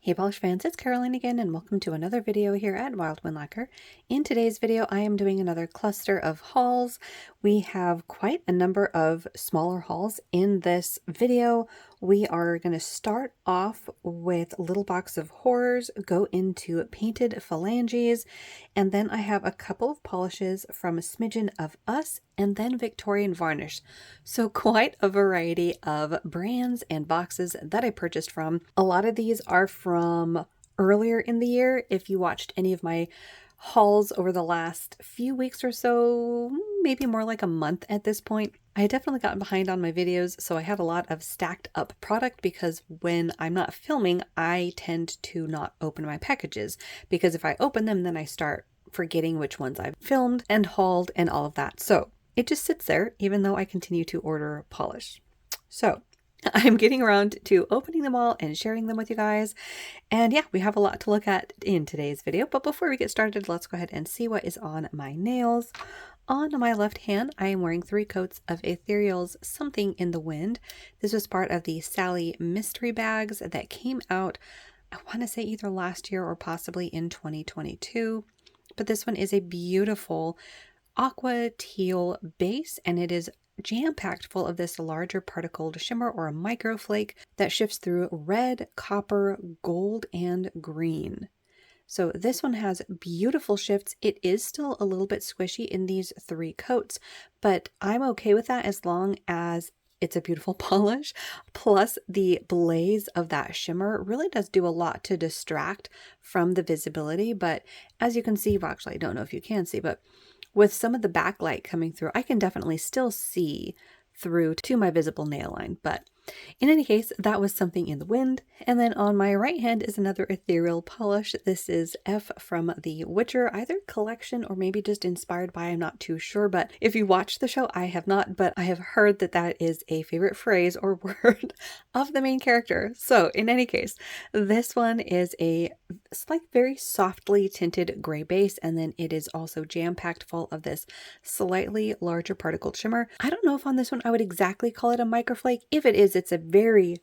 Hey polish fans, it's Caroline again and welcome to another video here at Wild Wind Lacquer. In today's video I am doing another cluster of hauls. We have quite a number of smaller hauls in this video. We are going to start off with Little Box of Horrors, go into Painted Phalanges, and then I have a couple of polishes from Smidgen of Us, and then Victorian Varnish. So quite a variety of brands and boxes that I purchased from. A lot of these are from earlier in the year. If you watched any of my hauls over the last few weeks or so, maybe more like a month at this point, I had definitely gotten behind on my videos, so I had a lot of stacked up product because when I'm not filming, I tend to not open my packages because if I open them, then I start forgetting which ones I've filmed and hauled and all of that. So it just sits there even though I continue to order polish. So I'm getting around to opening them all and sharing them with you guys. And yeah, we have a lot to look at in today's video. But before we get started, let's go ahead and see what is on my nails. On my left hand, I am wearing 3 coats of Ethereal's Something in the Wind. This was part of the Sally mystery bags that came out, I want to say either last year or possibly in 2022. But this one is a beautiful aqua teal base, and it is jam-packed full of this larger particled shimmer or a microflake that shifts through red, copper, gold, and green. So this one has beautiful shifts. It is still a little bit squishy in these 3 coats, but I'm okay with that as long as it's a beautiful polish. Plus the blaze of that shimmer really does do a lot to distract from the visibility. But as you can see, well, actually, I don't know if you can see, but with some of the backlight coming through, I can definitely still see through to my visible nail line. But in any case, that was Something in the Wind. And then on my right hand is another ethereal polish. This is F from the Witcher, either collection or maybe just inspired by, I'm not too sure. But if you watch the show, I have not, but I have heard that that is a favorite phrase or word of the main character. So in any case, this one is it's like very softly tinted gray base, and then it is also jam-packed full of this slightly larger particled shimmer. I don't know if on this one I would exactly call it a microflake. If it is, it's a very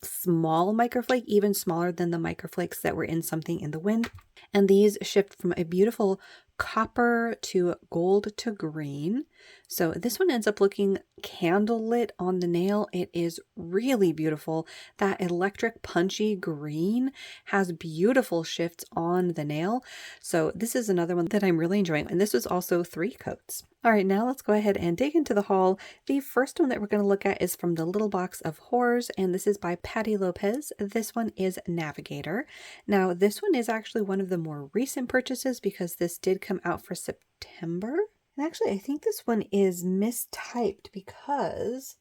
small microflake, even smaller than the microflakes that were in Something in the Wind. And these shift from a beautiful copper to gold to green. So this one ends up looking candlelit on the nail. It is really beautiful. That electric punchy green has beautiful shifts on the nail. So this is another one that I'm really enjoying. And this was also 3 coats. All right, now let's go ahead and dig into the haul. The first one that we're going to look at is from the Little Box of Horrors, and this is by Patty Lopez. This one is Navigator. Now, this one is actually one of the more recent purchases because this did come out for September. And actually, I think this one is mistyped because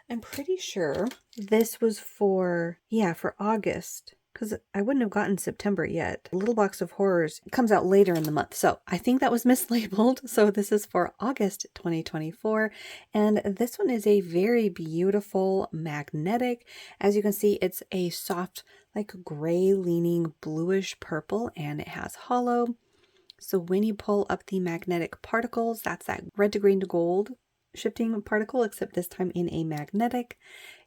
I'm pretty sure this was for August. Because I wouldn't have gotten September yet. Little Box of Horrors comes out later in the month. So I think that was mislabeled. So this is for August 2024. And this one is a very beautiful magnetic. As you can see, it's a soft, like gray leaning bluish purple, and it has hollow. So when you pull up the magnetic particles, that's that red to green to gold shifting particle, except this time in a magnetic.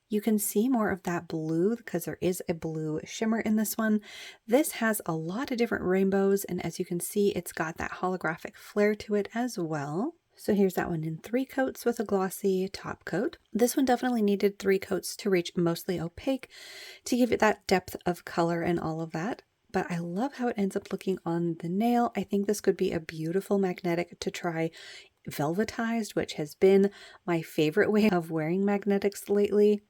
You can see more of that blue because there is a blue shimmer in this one. This has a lot of different rainbows, and as you can see, it's got that holographic flare to it as well. So here's that one in 3 coats with a glossy top coat. This one definitely needed 3 coats to reach mostly opaque to give it that depth of color and all of that. But I love how it ends up looking on the nail. I think this could be a beautiful magnetic to try velvetized, which has been my favorite way of wearing magnetics lately.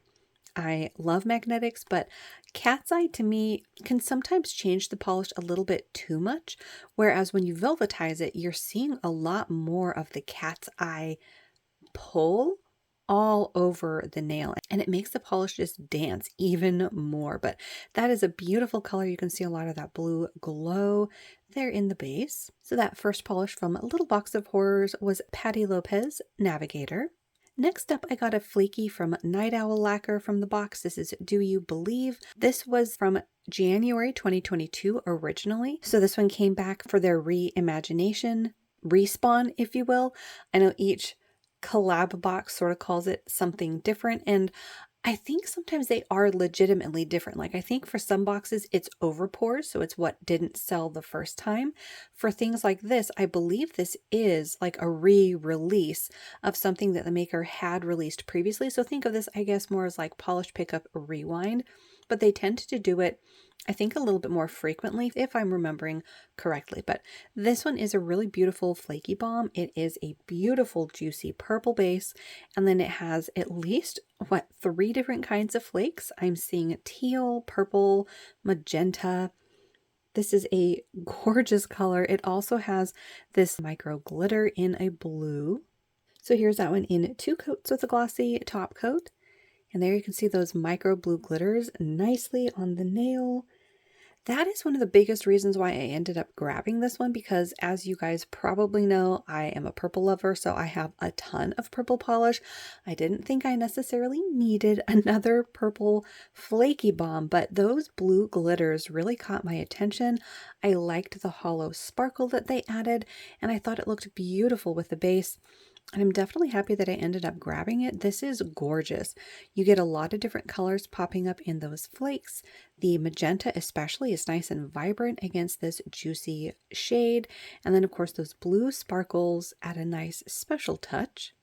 I love magnetics, but cat's eye to me can sometimes change the polish a little bit too much, whereas when you velvetize it, you're seeing a lot more of the cat's eye pull all over the nail, and it makes the polish just dance even more. But that is a beautiful color. You can see a lot of that blue glow there in the base. So that first polish from Little Box of Horrors was Patty Lopez Navigator. Next up, I got a flaky from Night Owl Lacquer from the box. This is Do You Believe? This was from January 2022 originally. So this one came back for their reimagination, respawn, if you will. I know each collab box sort of calls it something different, and I think sometimes they are legitimately different. Like I think for some boxes it's over pores, so it's what didn't sell the first time. For things like this, I believe this is like a re-release of something that the maker had released previously. So think of this, I guess, more as like Polish Pickup Rewind, but they tend to do it, I think, a little bit more frequently if I'm remembering correctly. But this one is a really beautiful flaky balm. It is a beautiful juicy purple base, and then it has at least, what, 3 different kinds of flakes. I'm seeing teal, purple, magenta. This is a gorgeous color. It also has this micro glitter in a blue. So here's that one in 2 coats with a glossy top coat. And there you can see those micro blue glitters nicely on the nail. That is one of the biggest reasons why I ended up grabbing this one, because as you guys probably know, I am a purple lover, so I have a ton of purple polish. I didn't think I necessarily needed another purple flaky balm, but those blue glitters really caught my attention. I liked the hollow sparkle that they added, and I thought it looked beautiful with the base. And I'm definitely happy that I ended up grabbing it. This is gorgeous. You get a lot of different colors popping up in those flakes. The magenta especially is nice and vibrant against this juicy shade. And then of course those blue sparkles add a nice special touch.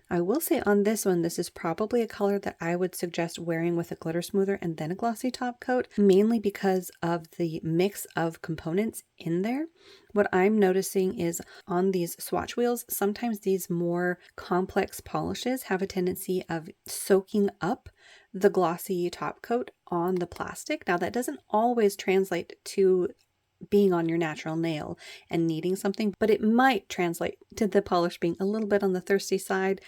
I will say on this one, this is probably a color that I would suggest wearing with a glitter smoother and then a glossy top coat, mainly because of the mix of components in there. What I'm noticing is on these swatch wheels, sometimes these more complex polishes have a tendency of soaking up the glossy top coat on the plastic. Now that doesn't always translate to being on your natural nail and needing something, but it might translate to the polish being a little bit on the thirsty side,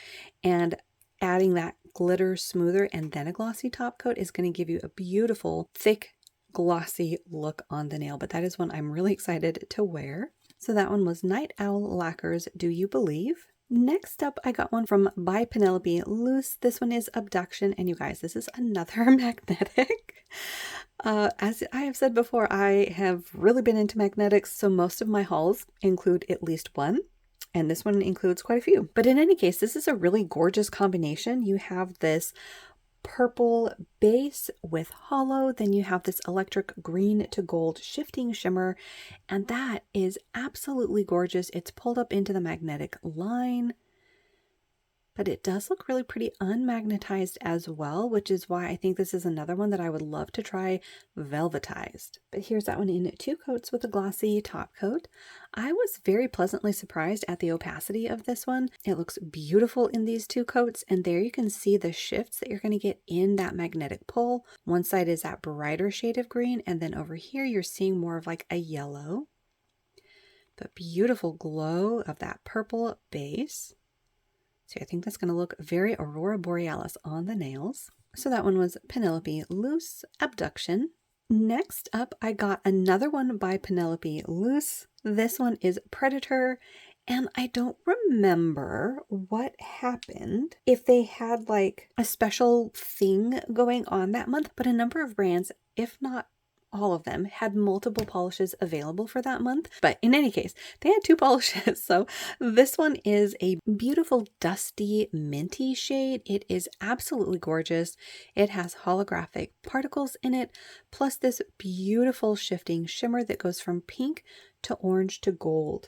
and adding that glitter smoother and then a glossy top coat is going to give you a beautiful thick glossy look on the nail. But that is one I'm really excited to wear. So that one was Night Owl Lacquer's Do You Believe? Next up, I got one from By Penelope Loose. This one is Abduction, and you guys, this is another magnetic. As I have said before, I have really been into magnetics, so most of my hauls include at least one, and this one includes quite a few. But in any case, this is a really gorgeous combination. You have this purple base with hollow, then you have this electric green to gold shifting shimmer, and that is absolutely gorgeous. It's pulled up into the magnetic line, but it does look really pretty unmagnetized as well, which is why I think this is another one that I would love to try velvetized. But here's that one in 2 coats with a glossy top coat. I was very pleasantly surprised at the opacity of this one. It looks beautiful in these 2 coats, and there you can see the shifts that you're going to get in that magnetic pull. One side is that brighter shade of green, and then over here you're seeing more of like a yellow. But beautiful glow of that purple base. So I think that's going to look very Aurora Borealis on the nails. So that one was Penelope Loose, Abduction. Next up, I got another one by Penelope Loose. This one is Predator, and I don't remember what happened, if they had like a special thing going on that month, but a number of brands, if not all of them, had multiple polishes available for that month. But in any case, they had 2 polishes. So this one is a beautiful dusty minty shade. It is absolutely gorgeous. It has holographic particles in it, plus this beautiful shifting shimmer that goes from pink to orange to gold.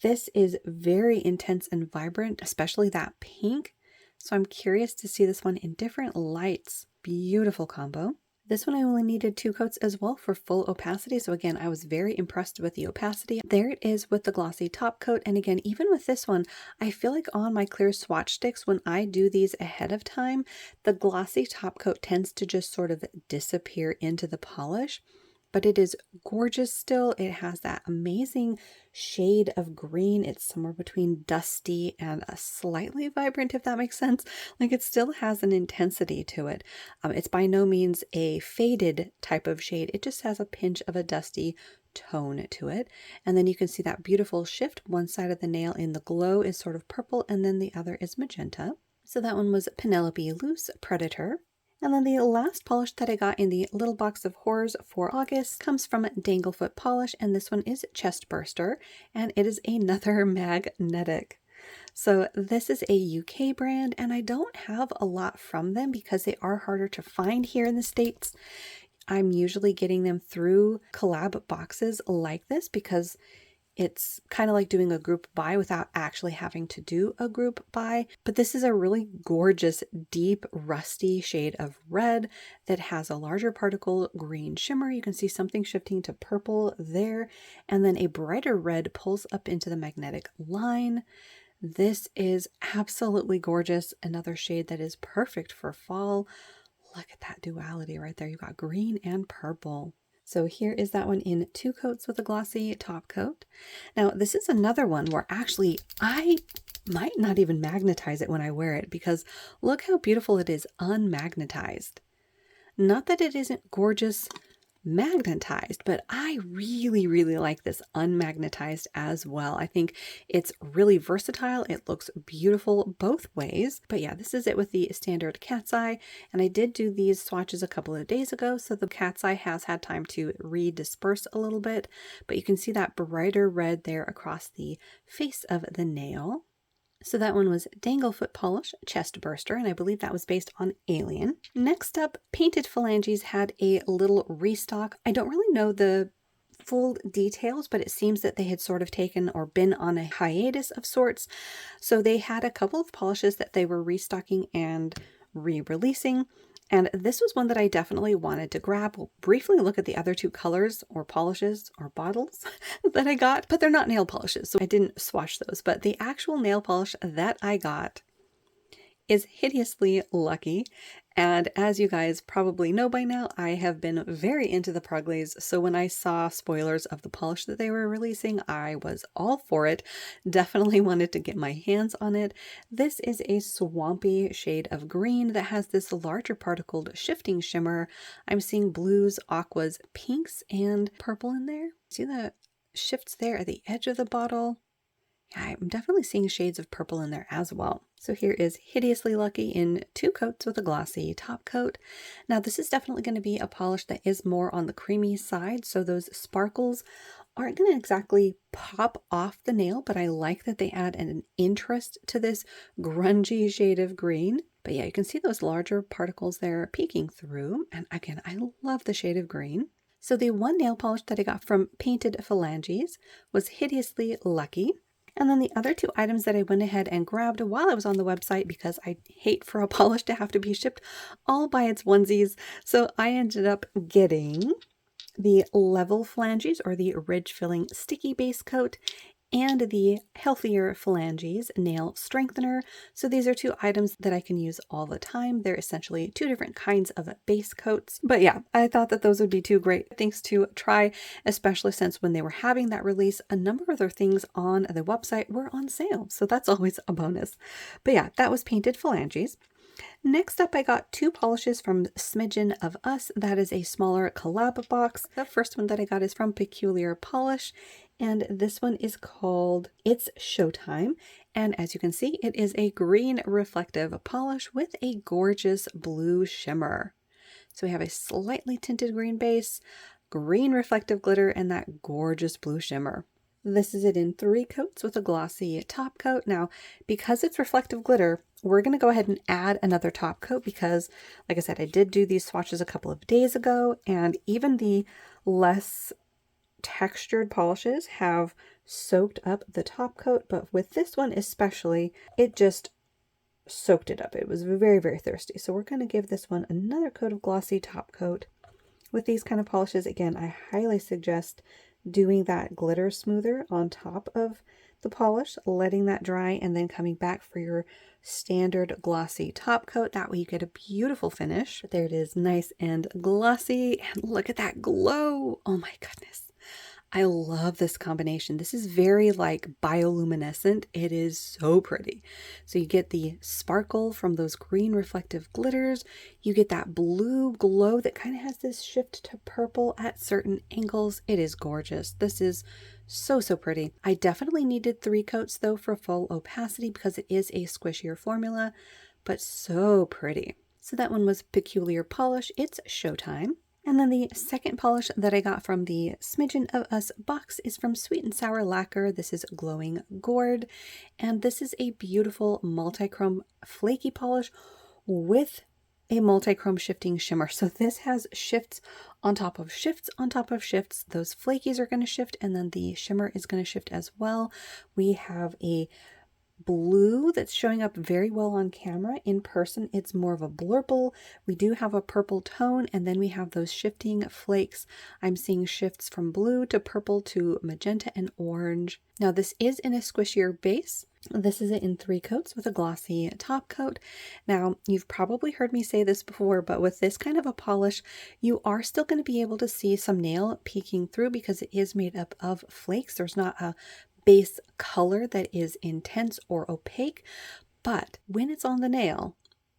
This is very intense and vibrant, especially that pink. So I'm curious to see this one in different lights. Beautiful combo. This one I only needed 2 coats as well for full opacity. So again, I was very impressed with the opacity. There it is with the glossy top coat. And again, even with this one, I feel like on my clear swatch sticks, when I do these ahead of time, the glossy top coat tends to just sort of disappear into the polish. But it is gorgeous still. It has that amazing shade of green. It's somewhere between dusty and a slightly vibrant, if that makes sense. Like it still has an intensity to it. It's by no means a faded type of shade. It just has a pinch of a dusty tone to it. And then you can see that beautiful shift. One side of the nail in the glow is sort of purple, and then the other is magenta. So that one was Penelope Loose, Predator. And then the last polish that I got in the little box of horrors for August comes from Danglefoot Polish, and this one is Chest Burster, and it is another magnetic. So this is a UK brand, and I don't have a lot from them because they are harder to find here in the States. I'm usually getting them through collab boxes like this because it's kind of like doing a group buy without actually having to do a group buy. But this is a really gorgeous, deep, rusty shade of red that has a larger particle green shimmer. You can see something shifting to purple there, and then a brighter red pulls up into the magnetic line. This is absolutely gorgeous. Another shade that is perfect for fall. Look at that duality right there. You've got green and purple. So here is that one in 2 coats with a glossy top coat. Now this is another one where actually I might not even magnetize it when I wear it because look how beautiful it is unmagnetized. Not that it isn't gorgeous magnetized, but I really like this unmagnetized as well. I think it's really versatile. It looks beautiful both ways. But yeah, this is it with the standard cat's eye, and I did do these swatches a couple of days ago, so the cat's eye has had time to redisperse a little bit, but you can see that brighter red there across the face of the nail. So that one was Dangle Foot Polish Chest Burster, and I believe that was based on Alien. Next up, Painted Phalanges had a little restock. I don't really know the full details, but it seems that they had sort of taken or been on a hiatus of sorts. So they had a couple of polishes that they were restocking and re-releasing. And this was one that I definitely wanted to grab. We'll briefly look at the other 2 colors or polishes or bottles that I got, but they're not nail polishes, so I didn't swatch those. But the actual nail polish that I got is Hideously Lucky. And as you guys probably know by now, I have been very into the Pruglies. So when I saw spoilers of the polish that they were releasing, I was all for it. Definitely wanted to get my hands on it. This is a swampy shade of green that has this larger particled shifting shimmer. I'm seeing blues, aquas, pinks, and purple in there. See the shifts there at the edge of the bottle? Yeah, I'm definitely seeing shades of purple in there as well. So here is Hideously Lucky in 2 coats with a glossy top coat. Now this is definitely going to be a polish that is more on the creamy side, so those sparkles aren't going to exactly pop off the nail, but I like that they add an interest to this grungy shade of green. But yeah, you can see those larger particles there peeking through, and again, I love the shade of green. So the one nail polish that I got from Painted Phalanges was Hideously Lucky. And then the other 2 items that I went ahead and grabbed while I was on the website, because I hate for a polish to have to be shipped all by its onesies. So I ended up getting the Level Phalanges, or the Ridge Filling Sticky Base Coat, and the Healthier Phalanges Nail Strengthener. So these are 2 items that I can use all the time. They're essentially 2 different kinds of base coats. But yeah, I thought that those would be 2 great things to try, especially since when they were having that release, a number of other things on the website were on sale. So that's always a bonus. But yeah, that was Painted Phalanges. Next up, I got 2 polishes from Smidgen of Us. That is a smaller collab box. The first one that I got is from Peculiar Polish, and this one is called It's Showtime. And as you can see, it is a green reflective polish with a gorgeous blue shimmer. So we have a slightly tinted green base, green reflective glitter, and that gorgeous blue shimmer. This is it in 3 coats with a glossy top coat. Now, because it's reflective glitter, we're going to go ahead and add another top coat because, like I said, I did do these swatches a couple of days ago, and even the less textured polishes have soaked up the top coat, but with this one especially, it just soaked it up. It was very thirsty. So we're going to give this one another coat of glossy top coat. With these kind of polishes, again, I highly suggest doing that glitter smoother on top of the polish, letting that dry, and then coming back for your standard glossy top coat. That way you get a beautiful finish. But there it is, nice and glossy, and look at that glow. Oh my goodness. I love this combination. This is very like bioluminescent. It is so pretty. So you get the sparkle from those green reflective glitters. You get that blue glow that kind of has this shift to purple at certain angles. It is gorgeous. This is so pretty. I definitely needed 3 coats though for full opacity because it is a squishier formula, but so pretty. So that one was Peculiar Polish. It's Showtime. And then the second polish that I got from the Smidgen of Us box is from Sweet and Sour Lacquer. This is Glowing Gourd, and this is a beautiful multi-chrome flaky polish with a multi-chrome shifting shimmer. So this has shifts on top of shifts on top of shifts. Those flakies are going to shift, and then the shimmer is going to shift as well. We have a blue that's showing up very well on camera. In person, it's more of a blurple. We do have a purple tone, and then we have those shifting flakes. I'm seeing shifts from blue to purple to magenta and orange. Now this is in a squishier base. This is in 3 coats with a glossy top coat. Now, you've probably heard me say this before, but with this kind of a polish, you are still going to be able to see some nail peeking through because it is made up of flakes. There's not a base color that is intense or opaque, but when it's on the nail,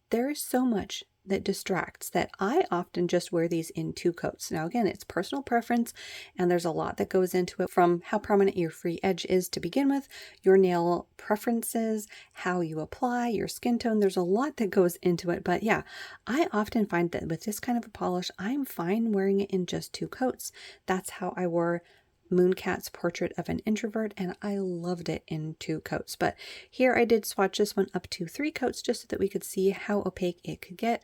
there is so much that distracts that I often just wear these in 2 coats. Now again, it's personal preference, and there's a lot that goes into it, from how prominent your free edge is to begin with, your nail preferences, how you apply, your skin tone. There's a lot that goes into it, but yeah, I often find that with this kind of a polish, I'm fine wearing it in just 2 coats. That's how I wore Mooncat's Portrait of an Introvert, and I loved it in 2 coats. But here I did swatch this one up to 3 coats just so that we could see how opaque it could get.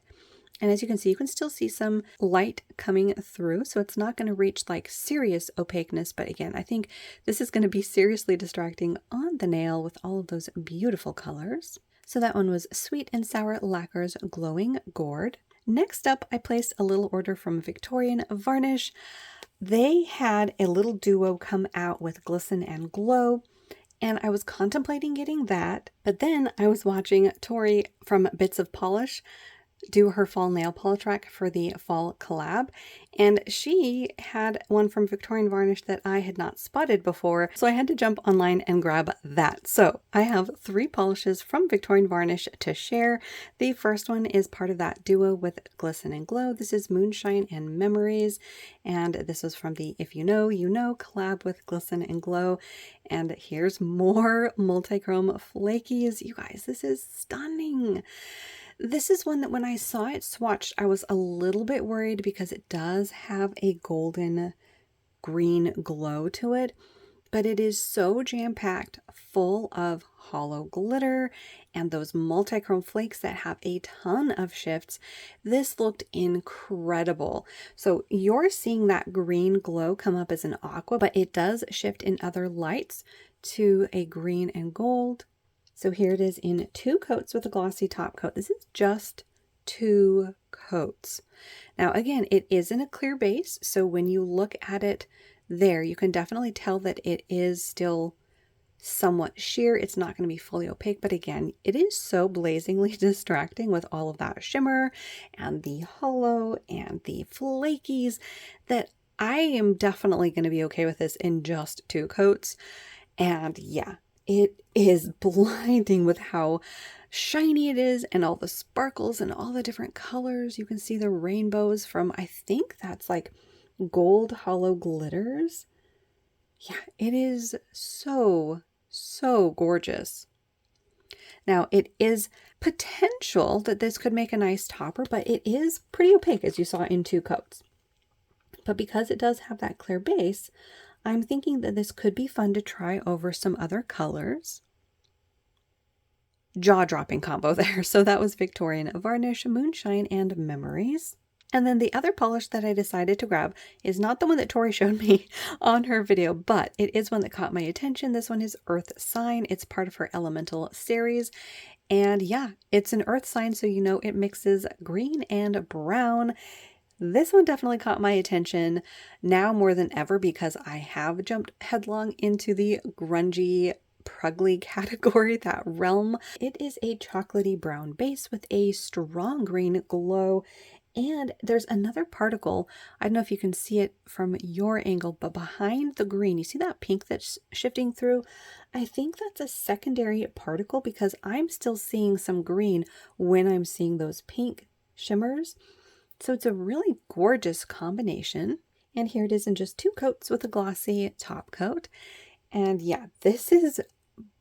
And as you can see, you can still see some light coming through, so it's not going to reach like serious opaqueness. But again, I think this is going to be seriously distracting on the nail with all of those beautiful colors. So that one was Sweet and Sour Lacquer's Glowing Gourd. Next up, I placed a little order from Victorian Varnish. They had a little duo come out with Glisten and Glow, and I was contemplating getting that, but then I was watching Tori from Bits of Polish do her fall nail polish rack for the fall collab, and she had one from Victorian Varnish that I had not spotted before, so I had to jump online and grab that. So I have 3 polishes from Victorian Varnish to share. The first one is part of that duo with Glisten and Glow. This is Moonshine and Memories, and this was from the If You Know, You Know collab with Glisten and Glow. And here's more multi-chrome flakies. You guys, this is stunning. This is one that when I saw it swatched, I was a little bit worried because it does have a golden green glow to it, but it is so jam-packed full of hollow glitter and those multi-chrome flakes that have a ton of shifts. This looked incredible. So you're seeing that green glow come up as an aqua, but it does shift in other lights to a green and gold. So here it is in 2 coats with a glossy top coat. This is just 2 coats. Now again, it is in a clear base, so when you look at it there, you can definitely tell that it is still somewhat sheer. It's not going to be fully opaque, but again, it is so blazingly distracting with all of that shimmer and the hollow and the flakies that I am definitely going to be okay with this in just 2 coats. And yeah, it is blinding with how shiny it is and all the sparkles and all the different colors. You can see the rainbows from, I think that's like gold hollow glitters. Yeah, it is so gorgeous. Now, it is potential that this could make a nice topper, but it is pretty opaque as you saw in 2 coats. But because it does have that clear base, I'm thinking that this could be fun to try over some other colors. Jaw-dropping combo there. So that was Victorian Varnish, Moonshine, and Memories. And then the other polish that I decided to grab is not the one that Tori showed me on her video, but it is one that caught my attention. This one is Earth Sign. It's part of her Elemental series. And yeah, it's an earth sign, so you know it mixes green and brown. This one definitely caught my attention now more than ever because I have jumped headlong into the grungy, pruggly category, that realm. It is a chocolatey brown base with a strong green glow, and there's another particle. I don't know if you can see it from your angle, but behind the green, you see that pink that's shifting through? I think that's a secondary particle because I'm still seeing some green when I'm seeing those pink shimmers. So it's a really gorgeous combination. And here it is in just 2 coats with a glossy top coat. And yeah, this is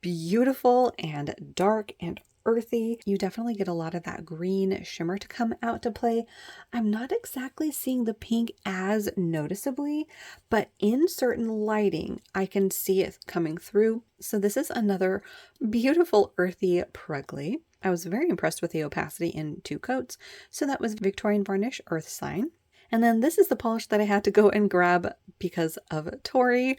beautiful and dark and earthy. You definitely get a lot of that green shimmer to come out to play. I'm not exactly seeing the pink as noticeably, but in certain lighting, I can see it coming through. So this is another beautiful earthy Pruggly. I was very impressed with the opacity in 2 coats. So that was Victorian Varnish Earth Sign. And then this is the polish that I had to go and grab because of Tori.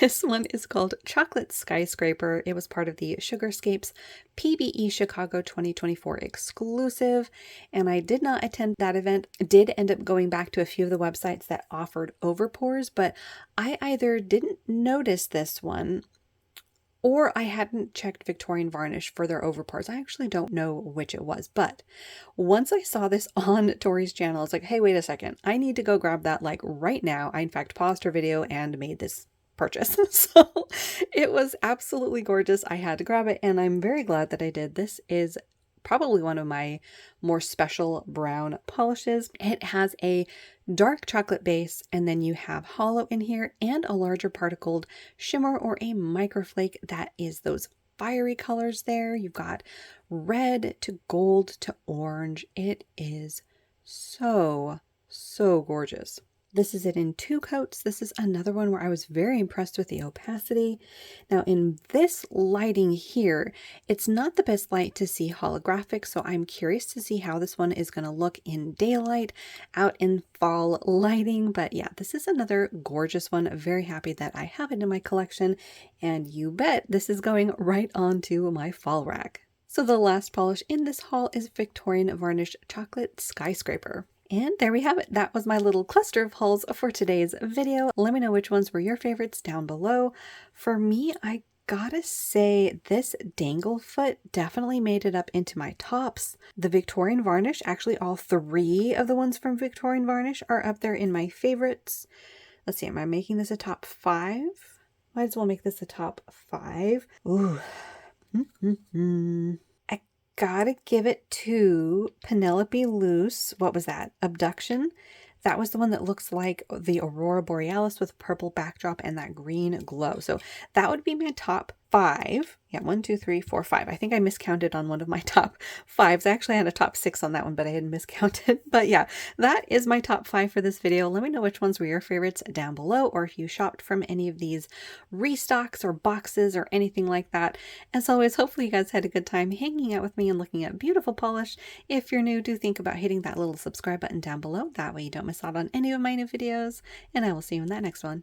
This one is called Chocolate Skyscraper. It was part of the Sugarscapes PBE Chicago 2024 exclusive, and I did not attend that event. Did end up going back to a few of the websites that offered overpours, but I either didn't notice this one or I hadn't checked Victorian Varnish for their overpours. I actually don't know which it was, but once I saw this on Tori's channel, I was like, hey, wait a second. I need to go grab that like right now. I in fact paused her video and made this purchase. So it was absolutely gorgeous. I had to grab it and I'm very glad that I did. This is probably one of my more special brown polishes. It has a dark chocolate base and then you have hollow in here and a larger particled shimmer or a microflake that is those fiery colors there. You've got red to gold to orange. It is so gorgeous. This is it in 2 coats. This is another one where I was very impressed with the opacity. Now in this lighting here, it's not the best light to see holographic, so I'm curious to see how this one is going to look in daylight, out in fall lighting. But yeah, this is another gorgeous one. Very happy that I have it in my collection, and you bet this is going right onto my fall rack. So the last polish in this haul is Victorian Varnish Chocolate Skyscraper. And there we have it. That was my little cluster of hauls for today's video. Let me know which ones were your favorites down below. For me, I gotta say this Danglefoot definitely made it up into my tops. The Victorian Varnish, actually all 3 of the ones from Victorian Varnish are up there in my favorites. Let's see, am I making this a top 5? Might as well make this a top 5. Ooh. Gotta give it to Penelope Loose. What was that? Abduction. That was the one that looks like the Aurora Borealis with purple backdrop and that green glow. So that would be my top 5. Yeah, 1, 2, 3, 4, 5. I think I miscounted on one of my top 5s. I actually had a top 6 on that one, but I had miscounted. But yeah, that is my top 5 for this video. Let me know which ones were your favorites down below, or if you shopped from any of these restocks or boxes or anything like that. As always, hopefully you guys had a good time hanging out with me and looking at beautiful polish. If you're new, do think about hitting that little subscribe button down below. That way you don't miss out on any of my new videos, and I will see you in that next one.